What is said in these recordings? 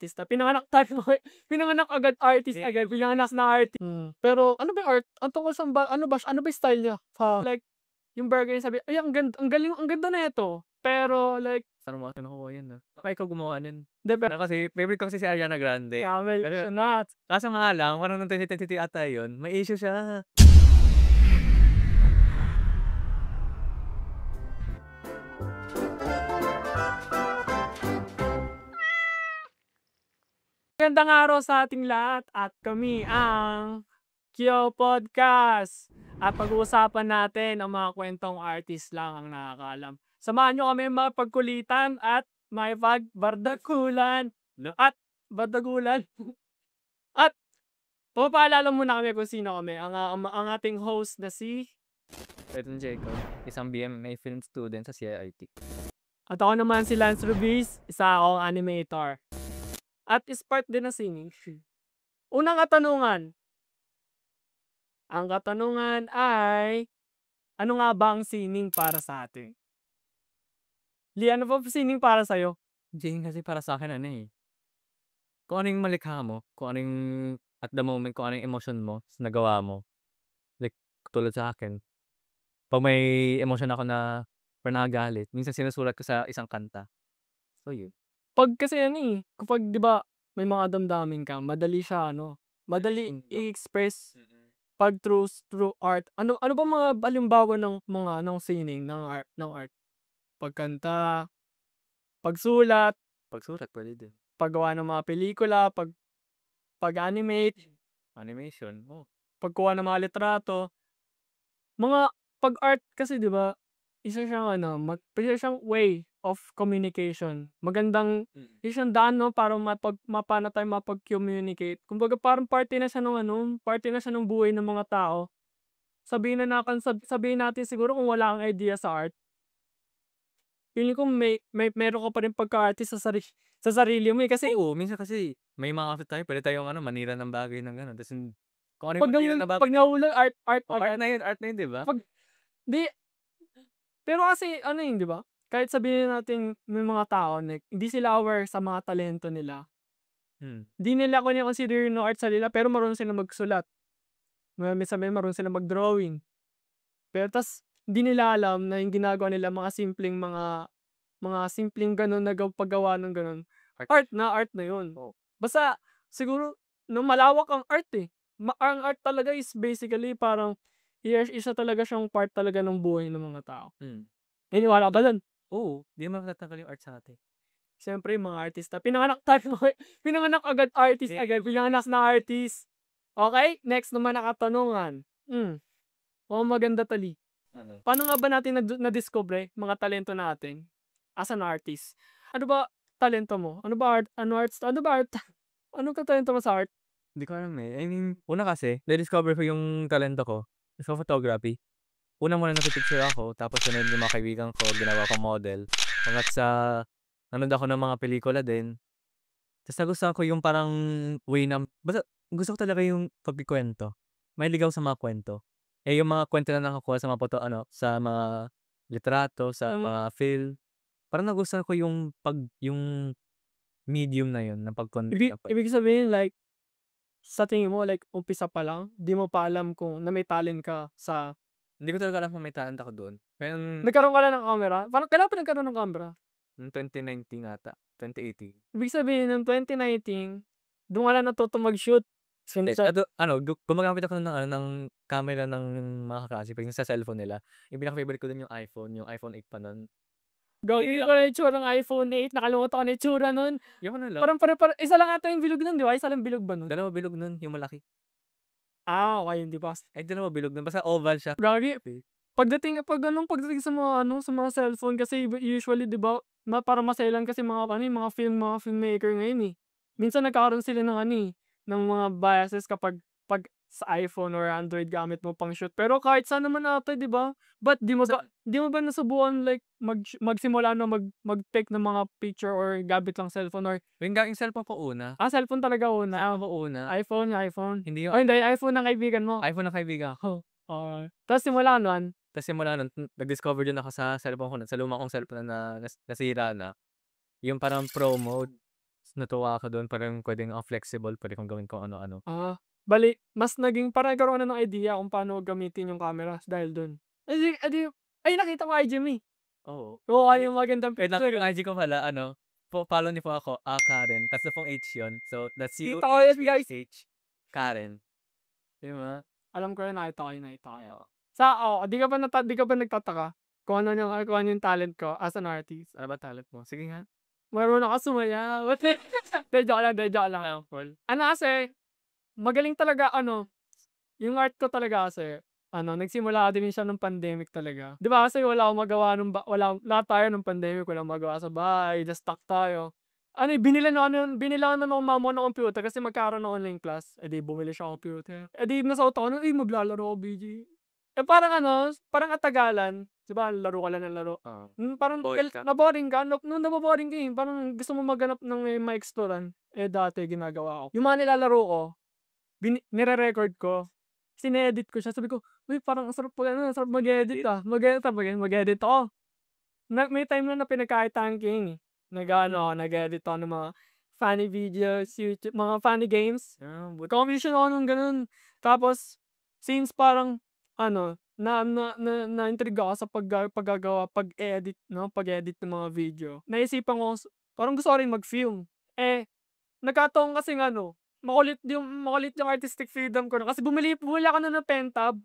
artista. Pinanganak tayo pinanganak agad artist agad, pinanganak na artist. Pero ano ba yung art ang tungkol sa ano ba style niya? Like, yung burger niya sabi, "Ay ang galing ang ganda nito." Pero like Saan mo nakuha yan, baka ikaw gumawa nun. 'di ba Kasi favorite ko kasi si Ariana Grande. camel Pero not. kaso nga lang parang nung 2023 ata yun, may issue siya. Magandang araw sa ating lahat at kami ang Kyo Podcast. At pag-uusapan natin ang mga kwentong artist lang ang nakakaalam. Samahan nyo kami mapagkulitan at may pagbardagulan. At bardagulan. At papaalala muna kami kung sino kami. Ang ating host na si... Ito Jacob, isang BMA film student sa CIT. At ako naman si Lance Rubiz, isa akong animator. At is part din ng singing. Unang katanungan. Ang katanungan ay, ano nga ba ang sining para sa atin? Lee, ano ba sining para sa'yo? Jane, kasi para sa akin kung ano yung malikha mo, kung ano yung at the moment, kung ano yung emotion mo sa nagawa mo. Like, tulad sa akin, pag may emotion ako na parang nagagalit, minsan sinusulat ko sa isang kanta. So yun. Pag kasi kapag 'di ba may mga damdamin ka, madali siya madali i-express pag through art. Ano ba mga halimbawa ng mga sining ng art? Pagkanta, pagsulat, Pagsulat pwede din. paggawa ng mga pelikula, pag-animate, Animation, pagkuha ng mga litrato. Mga pag-art kasi 'di ba, isa siyang way of communication. Isa siyang daan para paano tayo mapag-communicate. Kumbaga parang parte na siya ng buhay ng mga tao. Sabihin natin siguro kung wala kang idea sa art, feeling ko meron ka pa rin pagka-artist sa sarili mo, kasi Oo, minsan kasi may mga outfit tayo, pwede tayong manira ng bagay ng gano'n, tapos kung ano yung pag manira na bagay, pag nahulog art art na yun, 'di ba? Pag 'di pero kasi 'di ba? Kahit sabihin natin may mga tao na hindi sila aware sa mga talento nila. Di nila kino-consider yung art sa nila pero marunong silang magsulat. Minsan marunong silang mag-drawing. Pero di nila alam na yung ginagawa nila mga simpleng gano'n na paggawa ng gano'n. Art na yun. Oo. Basta siguro malawak ang art, ang art talaga is basically parang isa talaga siyang part talaga ng buhay ng mga tao. Naniniwala ka ba dun? Oo, 'di naman matatanggal yung art sa atin. Siyempre yung mga artista, pinanganak agad artist agad, pinanganak na artist. Okay, next naman na katanungan. Mukhang maganda 'to, Lee. Ano? Paano nga ba natin nadiskubre mga talento natin as an artist? Ano ba talento mo? Ano ba art? Ano ka talento mo sa art? Hindi ko alam, I mean, una kasi na-discover ko yung talento ko sa photography. Unang-una nagpi-picture ako, tapos sunod yung mga kaibigan ko, ginawa kong model. Hangga't sa nanood ako ng mga pelikula din. Tapos nagustuhan ko yung parang way na basta gusto ko talaga yung pagkukuwento. Mahilig ako sa mga kuwento. Yung mga kuwento na nakukuha sa mga sa mga litrato, sa Um, mga film, parang nagustuhan ko yung medium na yun ng pag-convey ng kwento. ibig sabihin like sa tingin mo like umpisa pa lang, di mo pa alam kung na may talent ka sa Hindi ko talaga alam kung may talent ako doon. Pero nagkaroon ka na ng camera? Parang kailan pa nagkaroon ng camera? noong 2019 ata, 2018. Ibig sabihin ng 2019, dun ka na natuto mag-shoot. Gumagamit ako ng camera ng mga kaklase ko, yung sa cellphone nila. Yung pinaka-favorite ko dun yung iPhone 8 pa nun. Gawin ko na yung itsura ng iPhone 8, nakalimutan ko na yung itsura nun. Yung ano lang, Parang isa lang ata yung bilog nun, di ba? Isa lang bilog ba nun? dalawa bilog nun, yung malaki. Okay, di ba? Ay, dalawa bilog nun, basta oval siya. Gagi, pagdating sa mga cellphone kasi usually, di ba, para maselan kasi mga filmmaker ngayon. Minsan nagkakaroon sila ng mga biases kapag sa iPhone or Android gamit mo pang shoot. Pero kahit saan naman ata, di ba? But di mo ba nasubukan like magsimula na mag-take ng mga picture or gamit lang cellphone or Yung cellphone ko una. cellphone talaga una? Cellphone ko una. iPhone. Hindi yung Hindi, iPhone ng kaibigan mo. iPhone ng kaibigan ko. Tapos simula nun, Tapos simula nun, nag-discover din ako sa cellphone ko, sa luma kong cellphone na nasira na. Yung parang pro mode. natuwa ako dun parang puwedeng flexible, puwede kong gawin kung ano-ano. Bale mas naging parang nagkaroon ka na ng idea kung paano gamitin yung camera dahil dun. Eh di ay nakita ko IG mo, eh. Oo. Kukuha yung magandang Wait lang, picture, yung IG ko pala ano, follow niyo po ako, Karen, ta's na pong H yun. So, that's Kita ko yun guys. H, Karen. 'Di ba? Alam ko yun, nakita ko yun. Di ka ba nagtataka kung ano yung talent ko as an artist? Ano ba talent mo? Sige nga. Marunong ako sumayaw. Di, joke lang, Paul. Ano kasi, magaling talaga yung art ko talaga kasi, nagsimula din siya nung pandemic talaga. 'Di ba kasi wala akong magawa lahat tayo nung pandemic walang magawa sa bahay, just stuck tayo. Binilan ng mama ko ng computer kasi magkakaroon ng online class. Eh di bumili siya ng computer. Eh di nasuot ako maglalaro ako BG. Eh parang parang katagalan, 'di ba laro ka lang ng laro. Oo. Parang Bored ka? na-boring ka, nung nabo-boring ka, parang gusto mo maghanap ng may ma-explore-an. Eh dati ginagawa ko, yung mga nilalaro ko, nire-record ko, sine-edit ko siya, sabi ko, "Uy parang ang sarap ang sarap mag-edit, mag-edit ako." May time na pinagkaitan ko yun, eh, nag-edit ako ng mga funny videos, YouTube mga funny games. Commission ako ng gano'n. Tapos since parang na-intrigue ako sa pag-edit ng mga video, naisipan ko parang gusto ko rin mag-film. Eh, nagkataon kasing makulit yung artistic freedom ko kasi bumili ako nun ng pentab.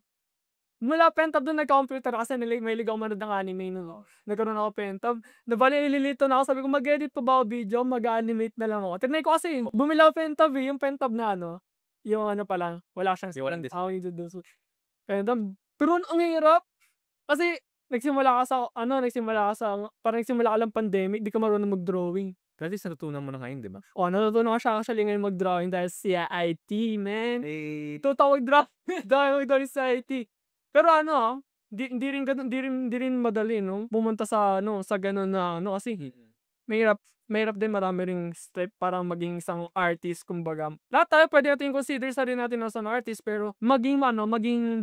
Mula pentab dun nagka-computer kasi mahilig ako manood ng anime nun, nagkaroon ako pentab. Nalilito na ako sabi ko mag-edit pa ba ako video, mag-a-animate na lang ako. Tinry ko kasi bumili ako pentab, yung pentab na yung pa lang, wala siyang Yung walang screen. Ako yung duduso pentab. Pero ang hirap kasi nagsimula ka sa parang nagsimula ka lang pandemic, di ka marunong mag-drawing. Pero at least natutunan mo na ngayon, 'di ba? Natutunan ko siya actually ngayon mag-drawing dahil sa IT, man. Eh, Natuto ako mag-drawing sa IT. Pero di rin madali 'no, pumunta sa gano'n na kasi mahirap mahirap din, marami ring step para maging isang artist kumbaga. Lahat tayo puwede nating i-consider sarili natin as an artist pero maging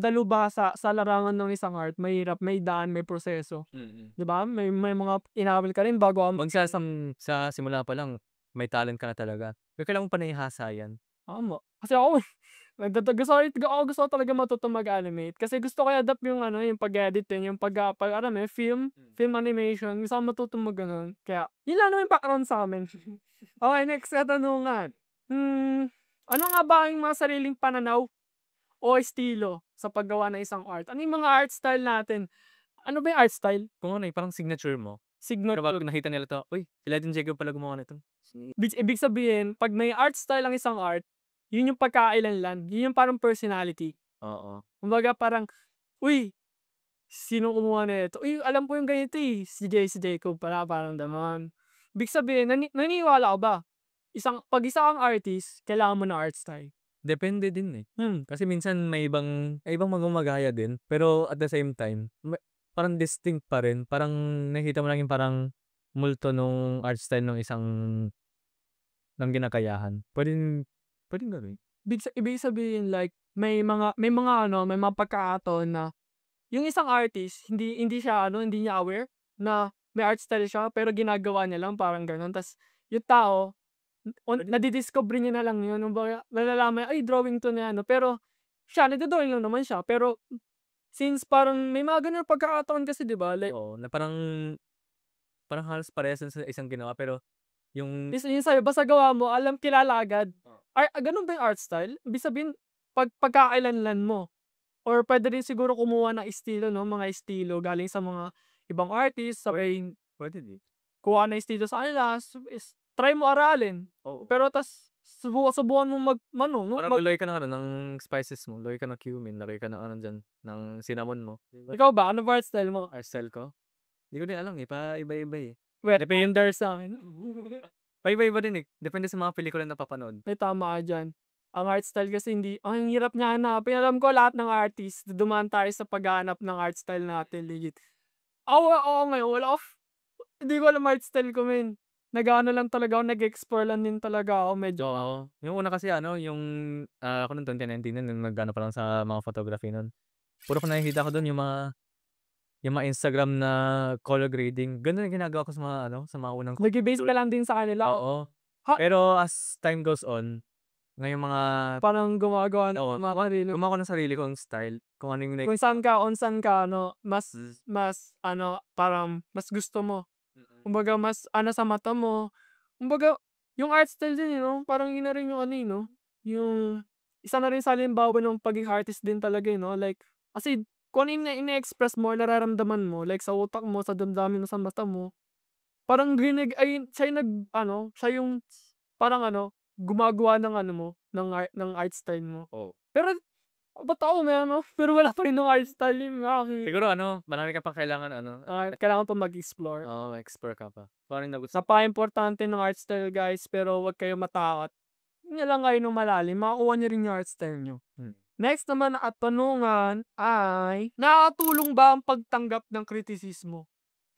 dalubhasa sa larangan ng isang art mahirap, may daan, may proseso. 'Di ba? May mga inaaral ka rin bago ka sa simula pa lang may talent ka na talaga. Pero kailangan mo pa naihasa yan. tama. Kasi ako gusto ko talaga matutong mag-animate kasi gusto ko i-adapt yung pag-edit din, yung alam mo yun, film animation, gusto ko matutong mag-gano'n. Kaya yun lang naman yung background sa'min. Okay, next katanungan. Ano nga ba ang mga sariling pananaw o estilo sa paggawa ng isang art? Ano yung mga art style natin? Ano ba yung art style? Kung ano, parang signature mo. Pero Signature. kapag nakita nila 'to, "Uy, si Legend Jacob pala gumawa nito." Ibig sabihin, 'pag may art style ang isang art, yun yung pagkakakilanlan, yun yung parang personality. Oo. Kumbaga parang, "Uy, sino kumuha nito? Uy, alam ko yung ganito, eh, si Jacob pala." Parang gano'n. Ibig sabihin naniniwala ka ba, 'pag isa kang artist, kailangan mo ng art style? Depende din, eh. Kasi minsan may ibang magumagaya din, pero at the same time, parang distinct pa rin. Parang nakikita mo lang yung parang multo nung art style ng ginagayahan. Puwedeng gawin. Ibig sabihin like may mga pagkakataon na yung isang artist hindi niya aware na may art style siya pero ginagawa niya lang parang gano'n ta's yung tao nadidiscover niya na lang yun kumbaga malalaman niya, "Ay drawing 'to na ano," pero siya nagdo-drawing lang naman siya pero since parang may mga gano'n pagkakataon kasi 'di ba like Oo, na parang halos parehas lang sa isang ginawa pero yung yung sa'yo basta gawa mo kilala agad. Oo. Gano'n ba yung art style? Ibig sabihin pagkakakilanlan mo. Or puwede rin siguro kumuha ng estilo 'no, mga estilo galing sa mga ibang artist, sabay puwede din. kuha ng estilo sa kanila try mo aralin. Oo. Pero subukan mong Parang lagay ka ng ng spices mo, lagay ka ng cumin, lagay ka ng diyan, ng cinnamon mo, 'di ba? ikaw ba ano ba art style mo? Art style ko? Di ko din alam, eh, paiba-iba, eh. Depender sa'kin. Paiba-iba din, eh, depende sa mga pelikula na napapanood. May tama ka diyan. Ang art style kasi ang hirap niya hanapin. Alam ko lahat ng artist dumaan tayo sa paghahanap ng art style natin legit. Ako ngayon hindi ko alam art style ko men. Nag-aano lang talaga ako, nag-explore lang din talaga ako medyo. Oo, yung una kasi yung, ako nung 2019 nun nung nag-ano pa lang sa mga photography nun. Puro ko nakikita ko dun yung mga Instagram na color grading, ganun yung ginagawa ko sa mga sa mga unang Nagbe-base ka lang din sa kanila. oo. Ha Pero as time goes on, ngayong mga Parang gumagawa ng oo, mga sarili gumawa ako ng sarili kong style, kung ano yung kung saan ka ano, mm, mas ano, parang mas gusto mo. mm. Kumbaga mas ano sa mata mo. Kumbaga yung art style din, 'no, parang yun na rin yung ano, 'no, yung isa na rin sa halimbawa ng pagiging artist din talaga, 'no, like kasi kung ano yung ine-express mo, nararamdaman mo, like sa utak mo, sa damdamin mo, sa mata mo, parang siya yung nag-ano, siya yung parang ano, gumagawa ng ano mo, ng art style mo. Oo. Pero ba't ako may ano, pero wala pa rin ng art style yung akin. Siguro ano, marami ka pang kailangan ano, Kailangan pa mag-explore. oo, explore ka pa. Kung ano yung Napakaimportante ng art style, guys, pero huwag kayong matakot. Yun na lang kayo ng malalim, makukuha niyo rin yung art style niyo. hmm. Next naman na katanungan ay, nakakatulong ba ang pagtanggap ng kritisismo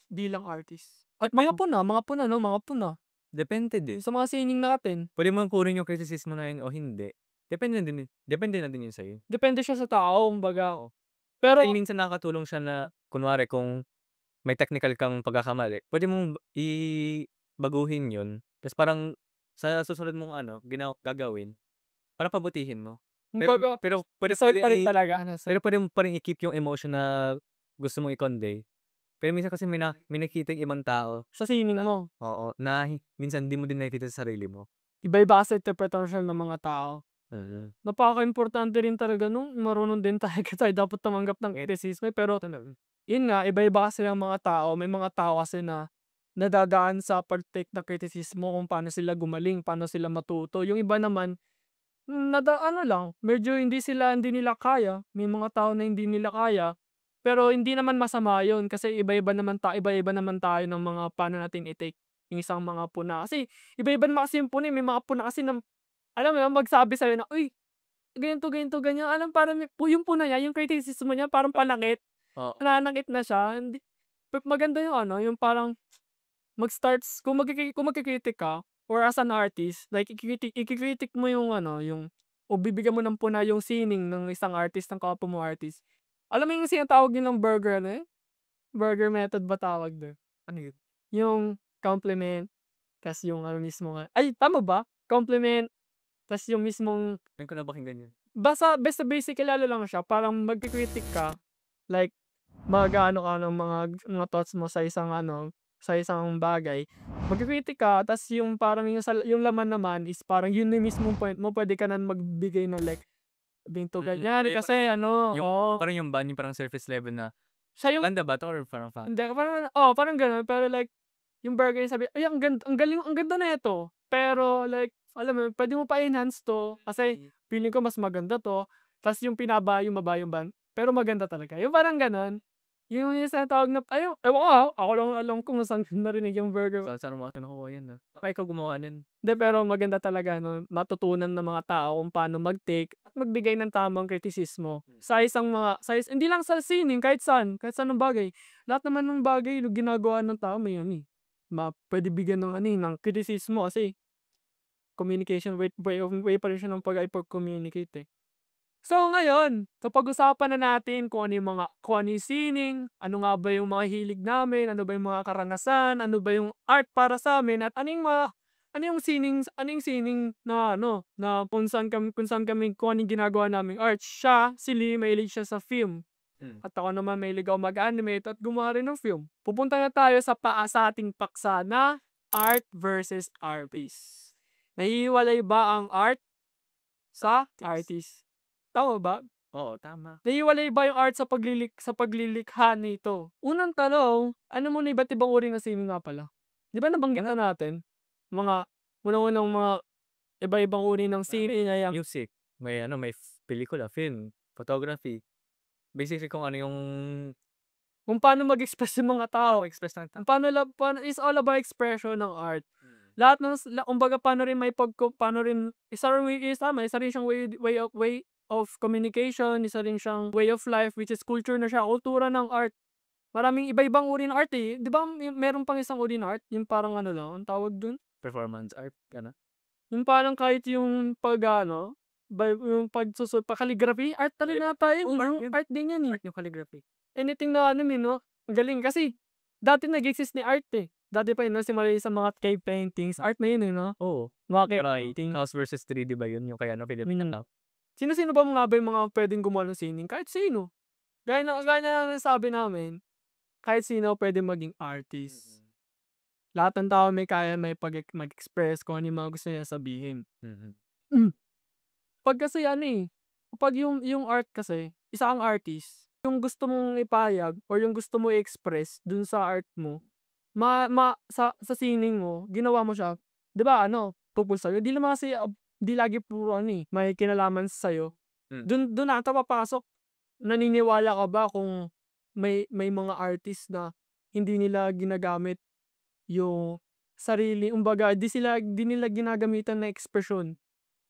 bilang artist? At mga puna 'no, mga puna. Depende din. Yung sa mga sining natin, Puwede mong kunin yung criticism na yun o hindi. Depende na din yun sa'yo. depende siya sa tao kumbaga. Oo. Pero Kasi minsan nakakatulong siya na kunwari kung may technical kang pagkakamali, puwede mong baguhin yun, ta's parang sa susunod mong ano, gagawin, parang pabutihin mo. Pero kumbaga pero puwede mo result rin pa rin talaga, result. pero puwede mo pa rin i-keep yung emotion na gusto mong i-convey. Pero minsan kasi may nakikita yung ibang tao, Sa sining mo, oo, na minsan hindi mo din nakikita sa sarili mo. iba-iba kasi interpretasyon ng mga tao. Mm. Napakaimportante rin talaga nung marunong din talaga tayo dapat tumanggap ng kritisismo, pero Talaga. yun nga, iba-iba kasi ang mga tao. May mga tao kasi na nadadaan sa pag-take ng kritisismo kung paano sila gumaling, paano sila matuto. Yung iba naman, ano lang, medyo hindi nila kaya. May mga tao na hindi nila kaya, pero hindi naman masama yun kasi iba-iba naman tayo ng mga paano natin i-take yung isang mga puna. Kasi iba-iba naman kasi yung puna, may mga puna kasi na alam mo yun, magsabi sa'yo na, "Uy, ganito, ganito, ganyan." Alam parang yung puna niya, yung criticism niya parang panakit. Oo. Nananakit na siya, hindi maganda yung ano, yung parang mag-starts kung magki-critic ka or as an artist, like iki-critic mo yung ano, yung o bibigyan mo ng puna yung sining ng isang artist, ng kapwa mo artist. Alam mo yung tinatawag nilang burger ano, burger method ba tawag dun? Ano yun? Yung compliment, tas yung ano mismo nga ay tama ba? Compliment, tas yung mismong Ngayon ko napakinggan yun. basta basically ano lang siya, parang magki-critic ka, like mag-aano ka ng mga thoughts mo sa isang ano, sa isang bagay. Magki-critic ka ta's yung parang yung laman naman is parang yun na yung mismong point mo, puwede ka na magbigay ng like, sabihin to ganyan Eh, kasi ano, yung oo, parang yung ban yung parang surface level na, siya yung ganda ba 'to or parang hindi parang oo, parang gano'n pero like yung burger yung sabi, "Ay ang galing ang ganda nito." Pero like alam mo yun, puwede mo pa i-enhance 'to kasi feeling ko mas maganda 'to, ta's yung yung baba yung pero maganda talaga, yung parang gano'n. Yung tinatawag na ewan ko, ako lang alam ko kung saan ko narinig yung burger. saan mo nakuha yan, baka ikaw gumawa nun. Hindi, pero maganda talaga 'no, matutunan ng mga tao kung paano mag-take at magbigay ng tamang kritisismo sa isang mga hindi lang sa sining, kahit saan ng bagay. Lahat naman ng bagay na ginagawa ng tao may ano, puwede bigyan ng ano, ng kritisismo kasi communication way pa rin siya ng pag-communicate, eh. So ngayon, pag-usapan na natin kung ano yung sining, ano nga ba yung mga hilig namin, ano ba yung mga karanasan, ano ba yung art para sa'min, at ano yung sining na ano, na kung ano yung ginagawa naming art. Si Lee mahilig siya sa film, Hmm. at ako naman mahilig ako mag-animate at gumawa rin ng film. Pupunta na tayo sa ating paksa na art versus artist. Nahihiwalay ba ang art sa artist? Tama ba? Oo, tama. Nahihiwalay ba yung art sa paglilikha nito? Unang tanong, ano muna iba't ibang uri ng sining nga pala? 'Di ba nabanggit na natin, mga unang-unang mga iba-ibang uri ng sining na yang Music, may ano, may pelikula, film, photography. Basically kung ano yung kung paano mag-express yung mga tao, express ng tao. kung paano is all about expression ng art. Mm. Lahat ng kumbaga paano rin isa rin siyang way of communication, isa rin siyang way of life, which is culture na siya, kultura ng art. Maraming iba-ibang uri ng art, eh. 'Di ba meron pang isang uri ng art, yung parang ano lang, anong tawag dun? Performance art, gano'n? Yung parang kahit yung pag-aano, yung pa-calligraphy, art na rin ata yun, Oo, art parang yun. art din yan, eh. Art yung calligraphy. Anything na ano, 'no, ang galing kasi dati nag-exist ni art, eh. dati pa yun 'no, simula yun sa mga cave paintings, art na yun, eh, 'no? Oo, Mga cave pero painting. House versus 3D ba yun yung kay ano, Philip Hmm. Latab? Sino-sino ba nga ba yung mga puwedeng gumawa ng sining? Kahit sino. Gaya ng nasabi namin, kahit sino puwedeng maging artist. Mm, Lahat ng tao may kaya mag-express kung ano yung mga gusto niya sabihin. mm. Hmm. 'Pag kasi ano, eh, kapag yung art kasi, isa kang artist, yung gusto mong ipahayag or yung gusto mo i-express dun sa art mo, sa sining mo, ginawa mo siya, 'di ba ano, tungkol sa'yo, 'di naman kasi, 'di lagi puro ano, eh, may kinalaman sa'yo. Hmm. Dun ata papasok, naniniwala ka ba kung may mga artist na hindi nila ginagamit yung sarili, kumbaga di nila ginagamitan na ekspresyon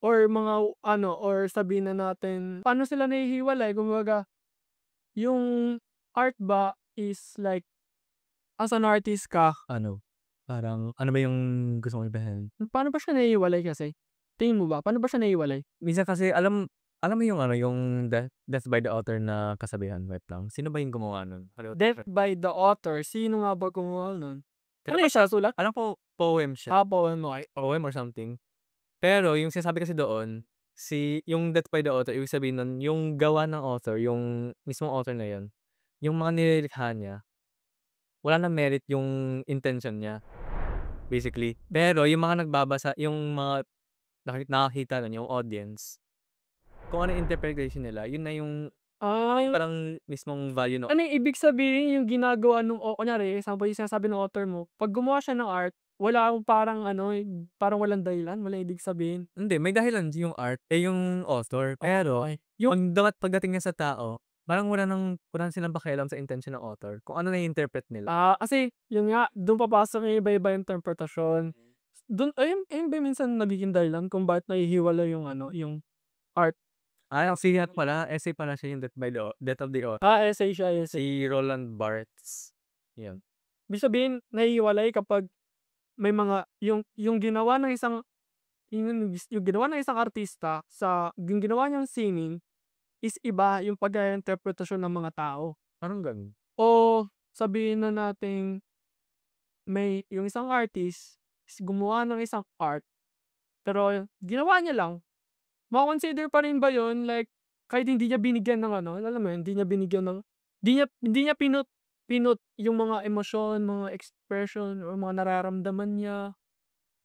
or mga ano, or sabihin na natin paano sila nahihiwalay, kumbaga yung art ba is like as an artist ka, Ano, parang ano ba yung gusto mong ibahin? paano ba siya nahihiwalay kasi? Tingin mo ba paano ba siya nahihiwalay? Minsan kasi alam mo yung ano, yung Death by the Author na kasabihan, wait lang, sino ba yung gumawa nun? Death by the Author, sino nga ba gumawa nun? Ano yun, Tinatap siya sulat? alam ko poem siya, Poem, okey. poem or something. Pero yung sinasabi kasi doon, yung Death by the Author ibig sabihin nun yung gawa ng author, yung mismong author na yun, yung mga nilikha niya, wala ng merit yung intention niya, basically. Pero yung mga nagbabasa, yung mga nakakita nun, yung audience, kung ano yung interpretation nila, yun na yung Yung parang mismong value no. ano yung ibig sabihin yung ginagawa nung kunyari example yung sinasabi ng author mo, 'pag gumawa siya ng art, wala akong parang ano, parang walang dahilan, walang ibig sabihin. Hindi, may dahilan yung art, yung author. Pero Okey. Yung pagdating niya sa tao, parang wala silang pakialam sa intention ng author, kung ano na-i-interpret nila. kasi yun nga, dun papasok yung iba-iba interpretasyon. Dun ayun ba minsan nagiging dahilan kung bakit nahihiwalay yung ano, yung art. Ang sikat pala, essay pala siya yung Death of the Author, Essay siya, essay. si Roland Barthes, yun. Ibig sabihin nahihiwalay kapag may mga yung ginawa ng isang yung ginawa ng isang artista sa yung ginawa niyang sining is iba yung pag-interpretasyon ng mga tao. Parang ganun. O sabihin na nating may yung isang artist is gumawa ng isang art, pero ginawa niya lang, ma-consider pa rin ba yun like kahit hindi niya binigyan ng ano, alam mo yun, hindi niya binigyan ng hindi niya pinut yung mga emosyon, mga expression or mga nararamdaman niya.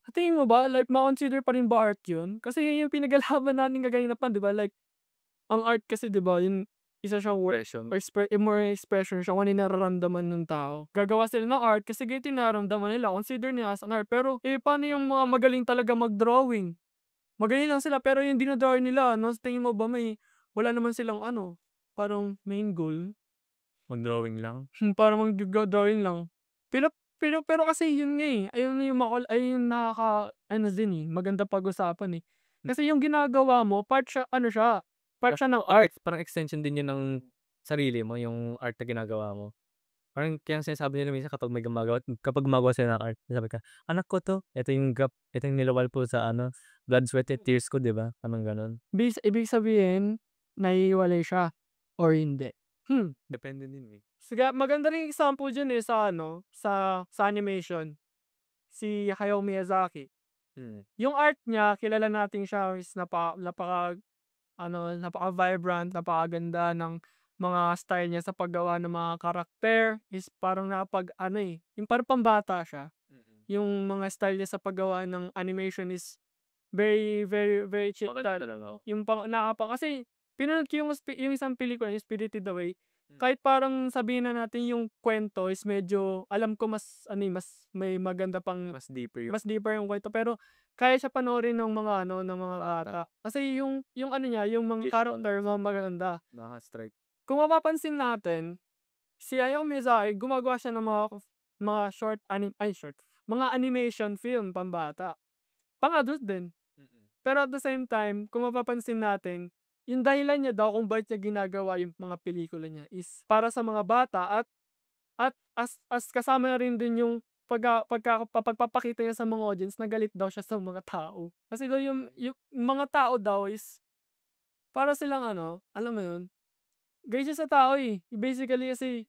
Sa tingin mo ba like ma-consider pa rin ba art yun? Kasi yun yung pinaglalaban natin kaganinapan, 'di ba, like ang art kasi 'di ba yun, isa siyang Impression. or more expression siya kung ano yung nararamdaman ng tao. Gagawa sila ng art kasi ganito yung nararamdaman nila, consider nila as an art. Pero, paano yung mga magaling talaga mag-drawing? Magaling lang sila pero yung dina-drawing nila ano, sa tingin mo ba wala naman silang ano, parang main goal? Mag-drawing lang. Parang drawing lang. Pero pero kasi yun nga, ayun yung ayun yung nakaka-ano din, magandang pag-usapan, eh. Kasi yung ginagawa mo part siya ano siya, part siya ng art. Parang extension din yun ng sarili mo, yung art na ginagawa mo. Parang kaya sinasabi nila minsan kapag gumagawa sila ng art, sabi ka, "Anak ko 'to, ito yung nilawal po sa ano, blood, sweat and tears ko," 'di ba? Parang gano'n. Ibig sabihin, nahihiwalay siya or hindi. Depende din, eh. Maganda ring example diyan, sa ano, sa animation, si Hayao Miyazaki. Mm. Yung art niya kilala natin siya is napaka-ano, napaka-vibrant, napakaganda ng mga style niya sa paggawa ng mga karakter is parang napag-ano, yung parang pambata siya. Mm. Yung mga style niya sa paggawa ng animation is very, very, very chill Maganda style. talaga, oo. Yung kasi pinanood ko yung isang pelikula, yung Spirited Away, Hmm. kahit parang sabihin na natin yung kwento is medyo alam ko mas ano, mas may maganda pang mas deeper yung kwento pero kaya siya panoorin ng mga ano, ng mga bata. Kasi yung ano niya, yung mga Visual. character magaganda. Nakaka-strike. Kung mapapansin natin, si Hayao Miyazaki gumagawa siya ng mga short, mga animation film pambata, pang-adult din. Mm. Pero at the same time, kung mapapansin natin, yung dahilan niya daw kung bakit niya ginagawa yung mga pelikula niya is para sa mga bata at as kasama na rin din yung pagpapakita niya sa mga audience na galit daw siya sa mga tao. Kasi daw yung mga tao daw is para silang ano, alam mo yun, galit siya sa tao, eh. Basically kasi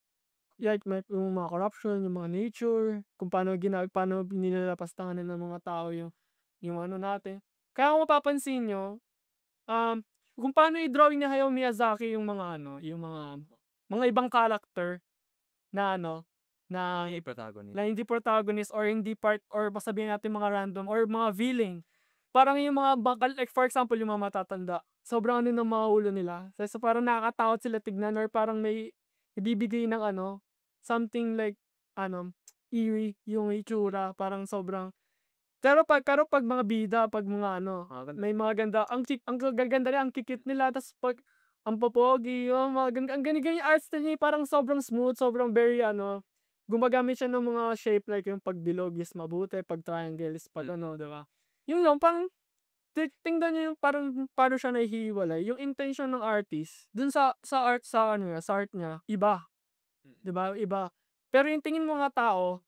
like yung mga corruption, yung mga nature, kung paano nilalapastangan ng mga tao yung ano natin. Kaya kung mapapansin niyo, kung paano i-drawing ni Hayao Miyazaki yung mga ano, yung mga ibang character na ano, na Yung protagonist. na hindi protagonist or hindi part or sabihin natin mga random or mga villain. Parang yung mga bakal like for example yung mga matatanda, sobrang ano ng mga ulo nila. So parang nakakatakot sila tignan or parang may ibibigay ng ano, something like ano, eerie yung itsura, parang sobrang pero pag mga bida, pag mga ano, Ganda. may mga ganda ang gaganda nila, ang kikit nila ta's pag ang popogi, yung mga ang gani-gani art style niya parang sobrang smooth, sobrang very ano, gumagamit siya ng mga shape like yung pagbilog is mabuti, pag triangle is pag ano, 'di ba? Yun lang parang tingnan niyo yung parang paano siya nahihiwalay, yung intention ng artist dun sa ano niya, sa art niya iba, 'di ba, iba. Pero yung tingin ng mga tao,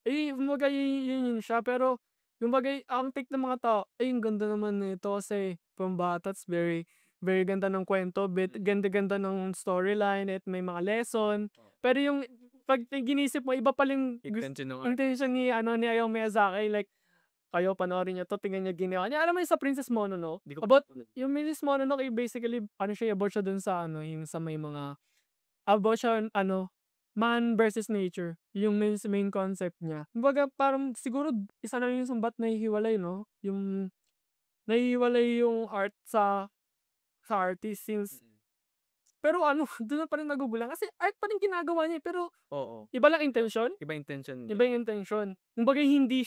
eh, kumbaga yun siya pero kumbaga ang take ng mga tao, "Ay ang ganda naman nito kasi pambata ta's very very ganda ng kuwento, ganda-ganda ng storyline at may mga lesson." Pero yung 'pag ginisip mo iba pala yung Intention ng art. intention ni ano, ni Hayao Miyazaki like, kayo panoorin niyo 'to, tingnan niyo ginawa niya. Alam mo yung sa Princess Mononoke? Di ko About yung Princess Mononoke, eh, basically ano siya, about siya dun sa ano, yung sa may mga about siya ano, man versus nature, yung main concept niya. Kumbaga parang siguro isa na yun sa ba't nahihiwalay 'no, yung nahihiwalay yung art sa artist since pero ano dun na pa rin nagugulan kasi art pa rin ginagawa niya, eh, pero Oo, iba lang intensyon, iba intention iba niya. yung intensyon. Kumbaga hindi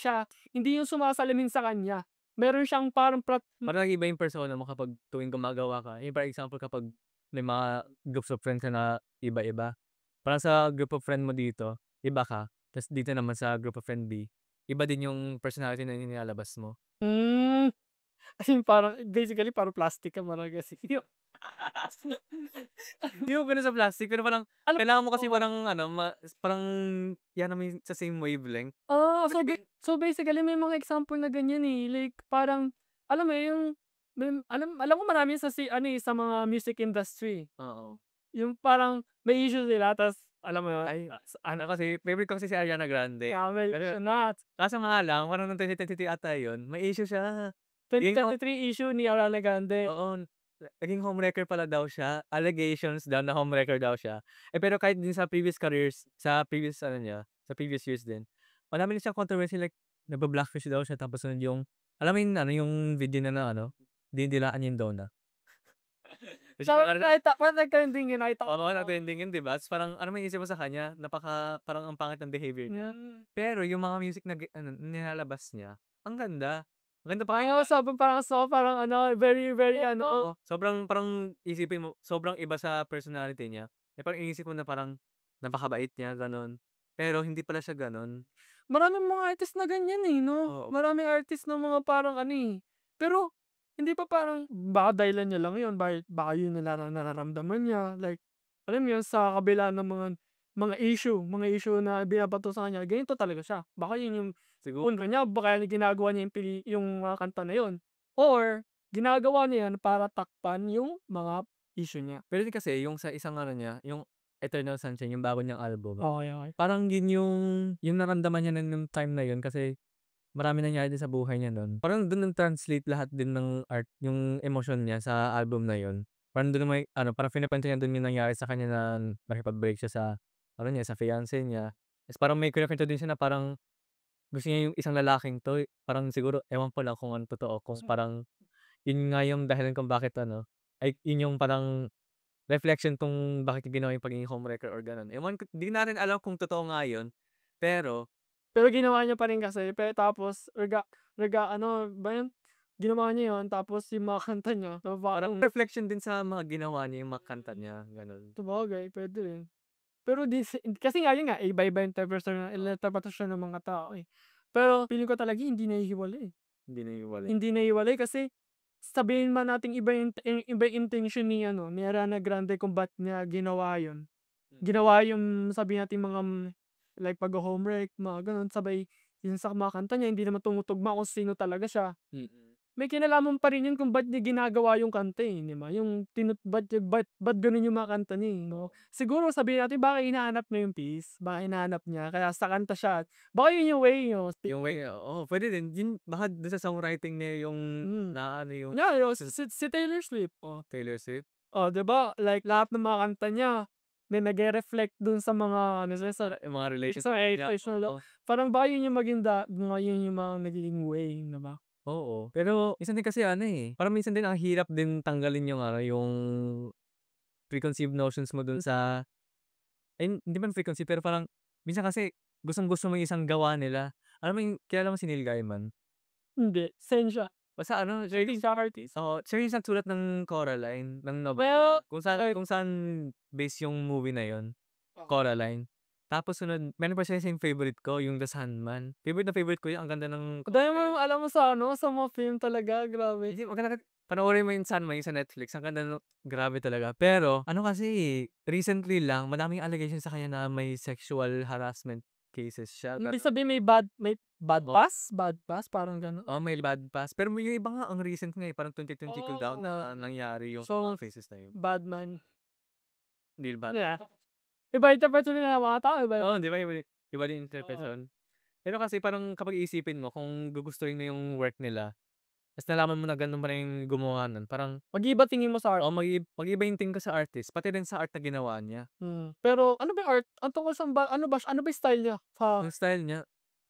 yung sumasalamin sa kanya, meron siyang parang Parang nag-iiba yung persona mo kapag tuwing gumagawa ka. Yung for example kapag may mga groups of friends ka na iba-iba. Parang sa group of friend mo dito, iba ka, ta's dito naman sa group of friend B, iba din yung personality na nilalabas mo. hmm. As in parang basically parang plastic ka parang kasi Hindi mo gano'n sa plastic, pero parang alam kailangan mo kasi oo. parang ano, parang i-ano mo yung sa same wavelength. So basically may mga example na ganyan, eh, like parang alam mo yung alam ko marami sa ano, eh, sa mga music industry, Oo. yung parang may issue sila ta's alam mo yun, Ay, ano kasi favorite ko kasi si Ariana Grande. camel Pero siya na kaso nga lang parang nung 2023 ata yun, may issue siya. Naging ho 2023 issue ni Ariana Grande. Oo, naging homewrecker pala daw siya, allegations daw na homewrecker daw siya. Eh, pero kahit din sa previous careers, sa previous ano niya, sa previous years din, madami din siyang controversy like nagba-blackfish daw siya tapos sunod yung alam mo yung ano, yung video na ano, dinidilaan niya yung donut. Tapos So parang parang nag-trending yun, nakita ko oo, nag-trending yun, 'di ba? Ta's parang ano maiisip mo sa kanya, parang ang pangit ng behavior niya. yan. Pero yung mga music na ano, nilalabas niya, ang ganda. Ang ganda pa Parang parang ano, very very ano, oo, sobrang parang isipin mo, sobrang iba sa personality niya. Eh, parang iniisip mo na parang napakabait niya, gano'n. Pero hindi pala siya gano'n. maraming mga artist na ganyan, eh, 'no? Oo, Maraming artist na mga parang ano, eh, pero hindi pa parang baka dahilan niya lang yun, baka yun yung nararamdaman niya, like alam mo yun, sa kabila ng mga issue na binabato sa kanya, ganito talaga siya. Baka yun yung siguro. punto niya, baka ginagawa niya yung mga kanta na yun or ginagawa niya yan para takpan yung mga issue niya. Pero din kasi yung sa isang ano niya, yung Eternal Sunshine, yung bago niyang album, Okey, okey. parang yun yung naramdaman niya nun nung time na yun kasi maraming nangyari din sa buhay niya nun. Parang dun nag-translate lahat din ng art, yung emosyon niya sa album na yun. Parang dun may ano, parang kinukuwento niya dun yung nangyari sa kanya na nakipag-break siya sa ano niya, sa fiance niya. Ta's parang may kinukuwento din siya na parang gusto niya yung isang lalaking 'to, parang siguro ewan ko lang kung ano totoo, kung parang yun nga yung dahilan kung bakit ano, ay yun yung parang reflection kung bakit niya ginawa yung pagiging homewrecker or gano'n. Ewan ko, di natin alam kung totoo nga yun, pero Pero ginawa niya pa rin kasi tapos ano ba yun, ginawa niya yun tapos yung mga kanta niya na parang parang reflection din sa mga ginawa niya, yung mga kanta niya, gano'n. sabagay puwede rin. Pero kasi nga yun nga, iba-iba yung interpretasyon ng mga tao, eh. Pero feeling ko talaga hindi nahihiwalay, eh. Hindi nahiwalay. Hindi nahihiwalay kasi sabihin man nating iba yung intention ni ano, ni Ariana Grande kung ba't niya ginawa yun. Ginawa yung sabihin nating mga like pagho-homewreck, mga gano'n, sabay yun sa mga kanta niya hindi naman tumutugma kung sino talaga siya. Mm. may kinalaman pa rin yun kung ba't niya ginagawa yung kanta, eh, 'di ba? Yung ba't gano'n yung mga kanta niya, eh, 'no? Siguro sabihin natin baka hinahanap niya yung peace, baka hinahanap niya kaya sa kanta siya baka yun yung way, 'no? Yung way, oo, puwede din. Yun baka dun sa songwriting niya yung Hmm. naano yung Kunyari si Taylor Swift, Taylor Swift. 'di ba, like lahat ng mga kanta niya na nagre-reflect dun sa mga ano sa Yung mga sa relationship niya, relational oo. parang baka yun yung maging mga yun yung mga nagiging way, 'di ba? Oo, pero minsan din kasi ano, eh, parang minsan din ang hirap din tanggalin yung ano, yung preconceived notions mo dun sa hindi man frequency pero parang minsan kasi gustong-gusto mo yung isang gawa nila. Alam mo yung kilala mo si Neil Gaiman? Hindi, sensiya, Basta ano, siya yung siya artist. siya yung nagsulat ng Coraline, ng Well, nobela, kung saan base yung movie na yun, okey. Coraline. Tapos sunod meron pa siya isang favorite ko, yung The Sandman. Favorite na favorite ko yun, ang ganda ng Ang dami mong alam mo sa ano, sa mga film talaga, grabe. hindi maganda panoorin mo yung Sandman, yung sa Netflix, ang ganda grabe talaga. Pero ano kasi, recently lang madaming allegations sa kanya na may sexual harassment cases siya, Ibig gano'n. sabihin may bad Oo, pass? Bad pass, parang gano'n? oo, may bad pass. Pero yung iba nga ang recent nga, eh, parang 2022 daw Oo. na nangyari yung So, cases na yun. Batman, Hindi ba? 'di ba? Iba interpretasyon ng mga tao, iba Oo, 'di ba iba din oo. interpretasyon. Pero kasi parang kapag iisipin mo kung gugustuhin mo yung work nila, ta's nalaman mo na gano'n pa rin gumawa nun, parang Mag-iiba tingin mo sa art. oo, mag-iiba yung tingin ko sa artist, pati rin sa art na ginawa niya. Pero ano ba yung art? Ang tungkol saan ba ano ba yung style niya? Yung style niya,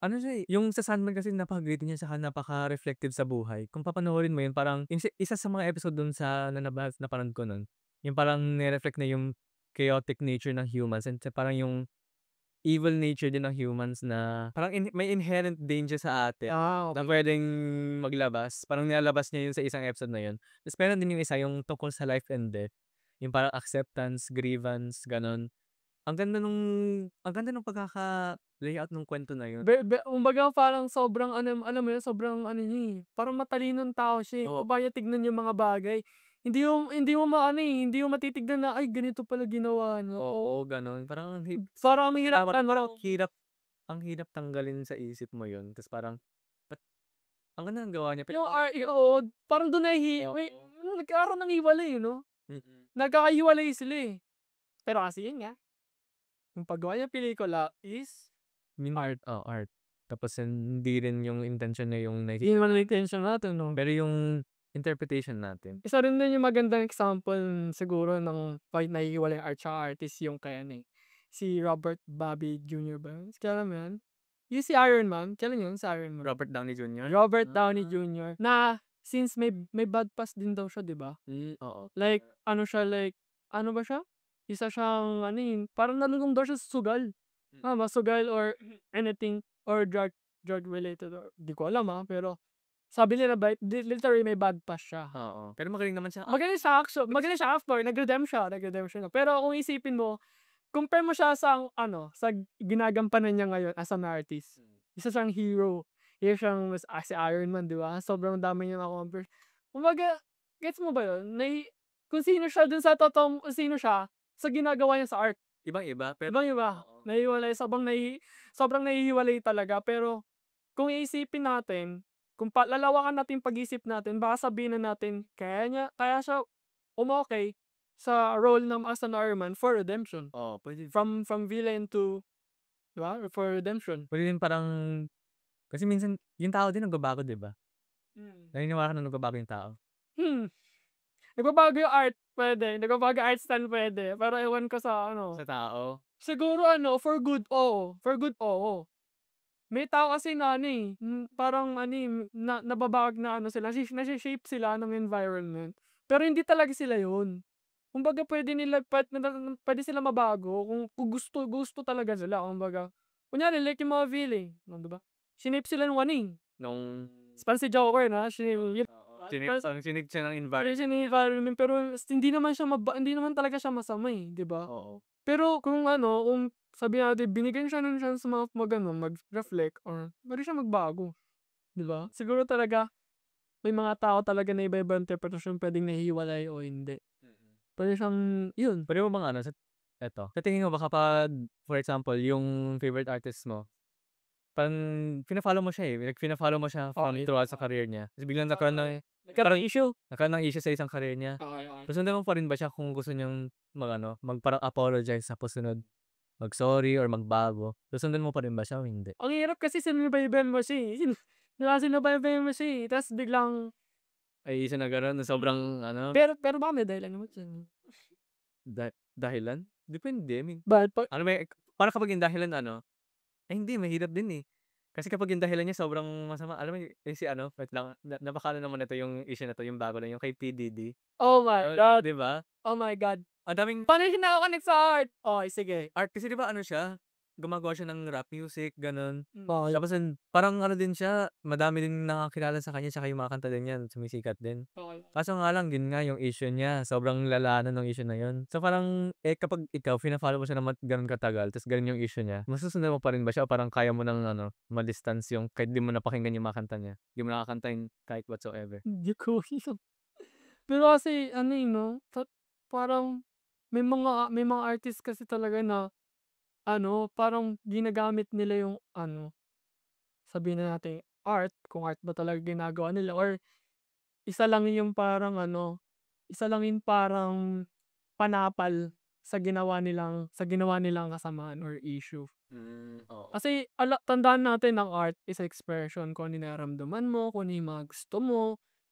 ano siya, eh, yung sa Sandman kasi napaka-gritty niya saka napaka-reflective sa buhay. Kung papanoorin mo yun parang yung isa sa mga episode dun sa napanood ko nun, yung parang ni-reflect na yung chaotic nature ng humans and parang yung evil nature din ng humans na parang may inherent danger sa atin na Okey. puwedeng maglabas. Parang nilalabas niya yun sa isang episode na yun. Ta's meron din yung isa yung tungkol sa life and death, yung parang acceptance, grievance, gano'n. Ang ganda nung pagkaka-layout nung kuwento na yun. Kumbaga parang sobrang ano, alam mo yun, sobrang ano niya, eh, parang matalinong tao siya, eh, Oo, kung paano niya tignan yung mga bagay. Hindi mo maano, eh, hindi mo matitignan na, "Ay ganito pala ginawa niya." oo, gano'n. Parang Parang ang hirap tama, ano hirap ang hirap tanggalin sa isip mo yun ta's parang ba't ang ganda ng gawa niya pero oo, parang dun oo, may nagkakaroon ng hiwalay, eh, 'no? mm. Nagkakahiwalay sila, eh. Pero kasi yun nga, yung paggawa niyang pelikula is art. Art. Tapos hindi rin yung intention niya yung Yun naman ang intention natin, 'no? pero yung interpretation natin. Isa rin din yung magandang example siguro ng 'pag nahihiwalay yung art tsaka artist yung kay ano, eh, si Robert Bobby Jr. ba yun? Kilala mo yun? Yung si Iron Man, kilala niyo yun, si Iron Man? Robert Downey Jr.? Robert Downey Ah, Jr. na since may bad past din daw siya, 'di ba? oo. Like ano siya, like ano ba siya? Isa siyang ano, eh, parang nalulong daw siya sa sugal. Mm. Sugal or anything or drug related or di ko alam, pero sabi nila literally may bad past siya. Oo, pero magaling naman siya. Magaling siya after, nag-redeem siya 'no. Pero kung isipin mo, compare mo siya sa ano, sa ginagampanan niya ngayon as an artist. Isa siyang hero, si Iron Man, 'di ba? Sobrang dami niyang na-accomplish. Kumbaga, gets mo ba yun? Kung sino siya dun sa totoong kung sino siya, sa ginagawa niya sa art. Ibang-iba pero Ibang-iba, oo. nahihiwalay sobrang nahihiwalay talaga pero kung iisipin natin, kung lalawakan natin pag-isip natin baka sabihin na natin kaya siya umokey sa role as an Iron Man for redemption. Oo, puwede From villain to 'di ba, for redemption. puwede din parang kasi minsan yung tao din nagbabago, 'di ba? Mm. Naniniwala ka na nagbabago yung tao? Hmm, nagbabago yung art, puwede, nagbabago art style puwede, pero ewan ko sa ano, Sa tao? siguro ano for good, oo, for good, oo. May tao kasi na ano, eh, parang ano, eh, na sila, nashi-shape sila ng environment, pero hindi talaga sila yun. Kumbaga puwede sila mabago kung gusto talaga sila kumbaga. Kunyari like yung mga villain, 'di ba? Shinape sila nung ano, eh, Nung parang si Joker na oo, sinig siya ng environment. environment pero hindi naman talaga siya masama, eh, 'di ba? Oo, Pero kung sabihin natin binigyan siya ng chance mag-reflect or puwede siya magbago, 'di ba? Siguro talaga may mga tao talaga na iba-ibang interpretasyon puwedeng nahihiwalay o hindi. mm. Puwede siyang yun. Puwede mo bang ano sa tingin mo ba kapag for example yung favorite artist mo, parang fina-follow mo siya, eh, like fina-follow mo siya Okey. throughout sa career niya. Tapos biglang Nagkaroon ng issue? nagkaroon ng issue sa isang career niya. Okey, okey. Susundan mo pa rin ba siya kung gusto niyang parang apologize tapos sunod mag-sorry or magbago? Susundan mo pa rin ba siya o hindi? Ang hirap kasi sinubaybayan mo siya, eh, 'di ba sinubaybayan mo siya, eh, ta's biglang May issue na gano'n na sobrang pero baka may dahilan naman siya. dahilan? Depende, I mean, Bakit pa parang kapag yung dahilan hindi mahirap din, eh. Kasi kapag yung dahilan niya sobrang masama alam mo si wait lang, napakaano naman nito yung issue na 'to, yung bago lang yung kay P. Diddy. oh my God, 'Di ba? oh my God. Ang daming Paano siya nako-connect sa art? Okey sige. art kasi 'di ba siya, gumagawa siya ng rap music gano'n. Okey, Tapos parang din siya, madami din nakakilala sa kanya tsaka yung mga kanta din niya sumisikat din. okey. Kaso nga lang yun nga yung issue niya, sobrang lala na nung issue na yun. So parang, kapag ikaw fina-follow mo siya ng gano'n katagal ta's gano'n yung issue niya, masusundan mo pa rin ba siya o parang kaya mo ng ma-distance yung kahit di mo napakinggan yung mga kanta niya, di mo nakakantahin kahit whatsoever? Hindi ko alam. Pero kasi ano, eh, 'no, parang may mga artist kasi talaga na parang ginagamit nila yung sabihin na nating art, kung art ba talaga ginagawa nila or isa lang yung parang isa lang yung parang panapal sa ginawa nilang kasamaan or issue. Oo. Kasi tandaan natin ang art is expression kung ano yung nararamdaman mo, kung ano yung mga gusto mo,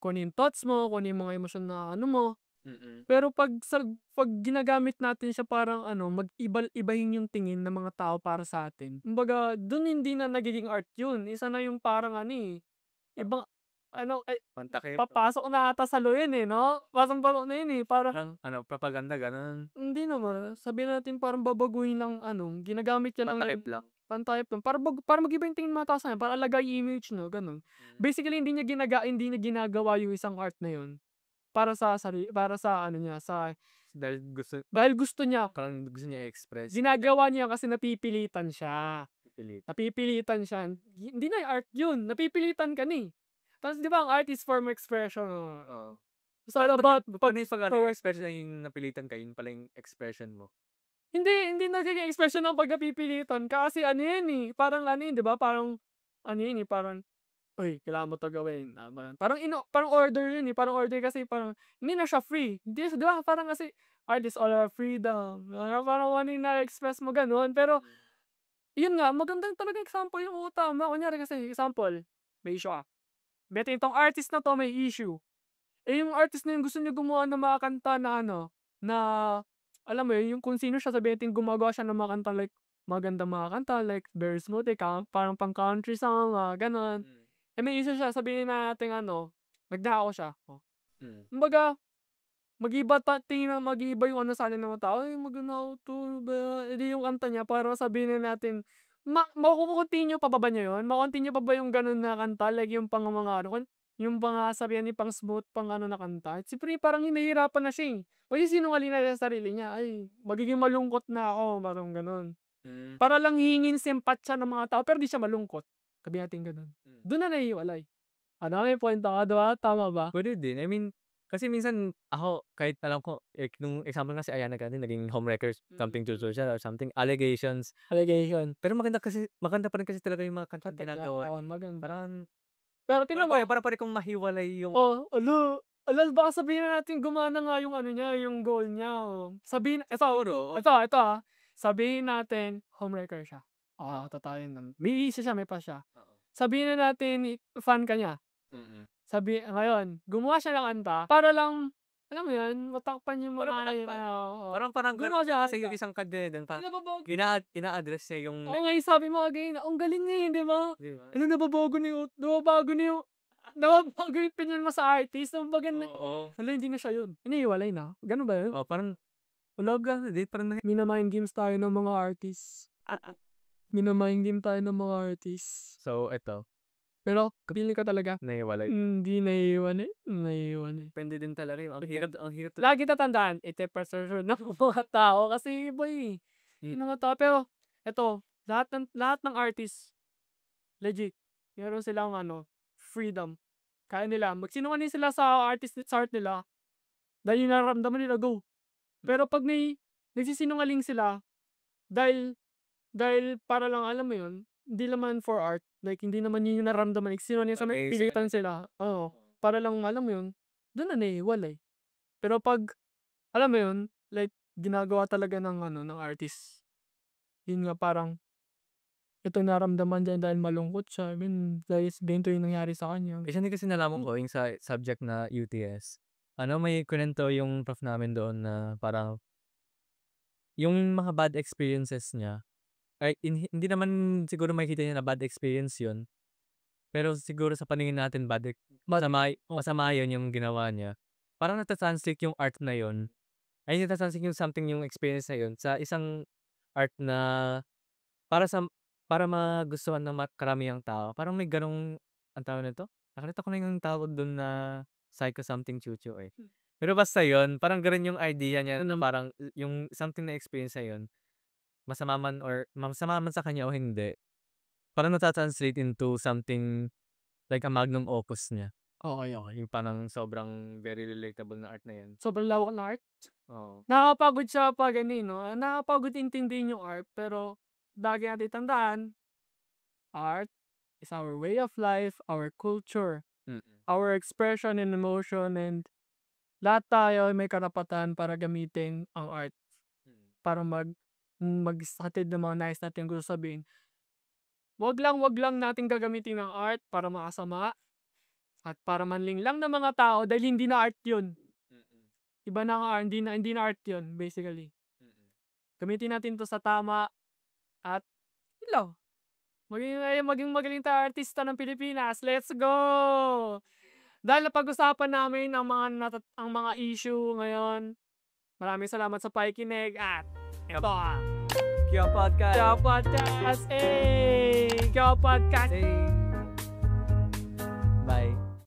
kung ano yung thoughts mo, kung ano yung mga emosyon na mo. Mm. Pero 'pag ginagamit natin siya parang ibahin yung tingin ng mga tao para sa atin. Kumbaga dun hindi na nagiging art yun, isa na yung parang ibang Pantakip, papasok na ata sa law yun, eh, 'no? Pasang-pasok na yun, eh, parang parang propaganda gano'n, hindi naman, sabihin natin parang babaguhin lang ginagamit yan pantakip lang. pan-type lang para mag-iba yung tingin ng mga tao sa'yo, para alagay yung image niyo, gano'n. Basically hindi niya ginagawa yung isang art na yun para sa niya, Dahil dahil gusto niya. parang gusto niya i-express, Ginagawa niya kasi napipilitan siya. pilit. Napipilitan siya. Hindi na art yun, napipilitan ka na, eh. Tapos 'di ba ang art is form of expression, Oo. it's all about Paano yung 'pag yung expression na yung napilitan ka, yun pala yung expression mo? hindi nagiging expression ng 'pag napipilitan ka kasi yan, eh, parang yun 'di ba parang yun, eh, parang, "Uy, kailangan mo 'to gawin." Parang parang order yun, eh, parang order kasi parang hindi na siya free. Hindi 'di ba parang kasi art is all about freedom, parang kung ano yung na-express mo gano'n. Pero yun nga, magandang talagang example yung tama. Kunyari kasi example, may issue ka, "Beto itong artist na 'to may issue." Eh, yung artist na yun gusto niya gumawa ng mga kanta na na alam mo yun, yung kung sino siya sabihin nating gumagawa siya ng mga kanta like magandang mga kanta like very smooth, parang pang country song, mga gano'n. Eh, may issue siya sabihin na nating nagnakaw siya, oh. Mm. Kumbaga mag-iiba yung sa'tin ng mga tao, "Ay magnanakaw 'to, ba" eh, di yung kanta niya para sabihin na natin mako-continue pa ba niya yun? Mako-continue pa ba yung gano'n na kanta like yung pang mga yung mga sabihan niya pang smooth na kanta? Siyempre parang nahihirapan na siya, eh. Magsisinungaling na siya sa sarili niya, "Ay magiging malungkot na ako," parang gano'n. Hmm. Para lang hingin simpatya ng mga tao pero di siya malungkot, sabihin nating gano'n. Dun na nahihiwalay. May point ako, 'di ba, tama ba? Puwede din, I mean, kasi minsan ako kahit alam ko, nung example nga si Ariana Grande naging homewrecker, something to siya or something, allegations. Allegation. Pero maganda pa rin kasi talaga yung mga kantang Kanta niya, ginagawa, oo, eh. maganda. Parang Pero tingnan mo, parang puwede kong mahiwalay yung baka sabihin na natin gumana nga yung niya, yung goal niya, oh. siguro, Ito, sabihin natin homewrecker siya. Totoo yun may isa siya, may pa siya. oo, Sabihin na natin fan ka niya, mm. ngayon gumawa siya ng kanta para lang, alam mo yun, matakpan yung Para mga matakpan. oo. Parang Gumawa siya ng kasi yung kanta. isang kanta niya dun Nababago ina-address niya yung Oo nga, yung sabi mo kanina, ang galing niya, eh, 'di ba? 'di ba? Nababago na yung opinyon mo sa artist, kumbaga Oo. hindi na siya yun, hinihiwalay na, gano'n ba yun? Oo, parang wala di parang Mina-mind games tayo ng mga artist. Mina-mind game tayo ng mga artist. so eto, Pero feeling ko talaga nahiwalay. hindi nahihiwalay, nahihiwalay. Depende din talaga, ang hirap Lagi tatandaan, ite perception ng mga tao kasi iba, eh, hmm, yung mga tao pero eto, lahat ng artist legit meron silang freedom. Kaya nila magsinungaling sila sa art nila dahil yung nararamdaman nila, go. Pero 'pag nagsisinungaling sila dahil para lang alam mo yun, hindi naman for art, like hindi naman yun yung nararamdaman, like sino sa may pilitan sila, oo, para lang alam mo yun, dun na nahihiwalay. Pero 'pag alam mo yun, like ginagawa talaga ng ng artist, yun nga parang ito naramdaman niya dahil malungkot siya, dahil ganito yung nangyari sa kanya. Recently kasi nalaman ko yung sa subject na UTS, may kuwento yung prof namin doon na parang yung mga bad experiences niya ay hindi naman siguro makikita niya na bad experience yun, pero siguro sa paningin natin masama yun yung ginawa niya. Parang nata-translate yung art na yun, ay nata-translate yung something yung experience na yun sa isang art na para sa para magustuhan ng karamihang tao. Parang may gano'ng anong tawag nito? Nakalimutan ko na yung tawag dun na psycho something chuchu, eh. Pero basta yun, parang gano'n yung idea niya na parang yung something na experience na yun, masama man sa kanya o hindi, parang nata-translate into something like a magnum opus niya. Okey, okey. Yung parang sobrang very relatable na art na yun. Sobrang lawak ng art. Oo. Nakakapagod siya 'pag 'no, nakakapagod intindihin yung art, pero lagi nating tandaan, art is our way of life, our culture, Mm. our expression and emotion, and lahat tayo ay may karapatan para gamitin ang art Mm. para maghatid ng mga nais nating gusto sabihin. Wag lang natin gagamitin ang art para makasama at para manlinlang ng mga tao dahil hindi na art 'yun. Mm. Iba na ang art, hindi na art 'yun basically. Mm. Gamitin natin 'to sa tama at yun lang. Maging magaling tayong artista ng Pilipinas, let's go! Dahil napag-usapan namin ang mga issue ngayon, maraming salamat sa pakikinig at eto, Kyo Podcast! Kyo Podcast, Kyo Podcast.